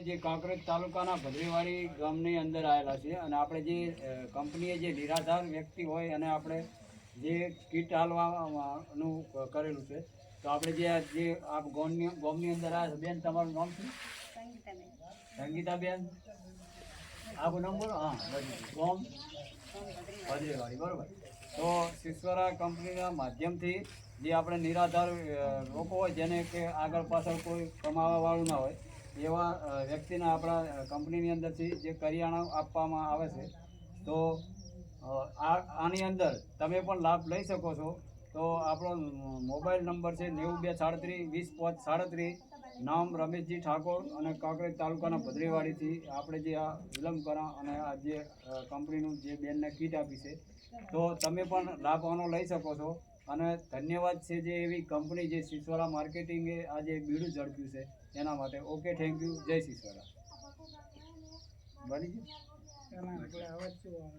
જે કાંકરેજ તાલુકાના ભદ્રેવાડી ગામની અંદર આવેલા છે અને આપણે જે કંપનીએ જે નિરાધાર વ્યક્તિ હોય અને આપણે જે કીટ હાલવાનું કરેલું છે, તો આપણે જે આ ગામની અંદર આવ્યા છે. બેન, તમારું નામ શું? સંગીતાબેન. આખું નામ બોલો. હા, ગામ ભદ્રેવાડી, બરાબર. તો શિશ્વરા કંપનીના માધ્યમથી જે આપણે નિરાધાર લોકો હોય, જેને કે આગળ પાછળ કોઈ કમાવાવાળું ના હોય, એવા વ્યક્તિને આપણા કંપનીની અંદરથી જે કરિયાણા આપવામાં આવે છે. તો આની અંદર તમે પણ લાભ લઈ શકો છો. તો આપણો મોબાઈલ નંબર છે 9237 20 5 37. નામ રમેશજી ઠાકોર અને કાંકરેજ તાલુકાના ભદ્રેવાડીથી આપણે જે આ વિલંબ કરા અને આ જે કંપનીનું જે બેનને કીટ આપી છે, તો તમે પણ લાભ આનો લઈ શકો છો. અને ધન્યવાદ છે જે એવી કંપની જે શિશ્વરા માર્કેટિંગે આજે બીડું ઝડપ્યું છે એના માટે. Okay, thank you. જય શિશ્વરા. બની ગયું.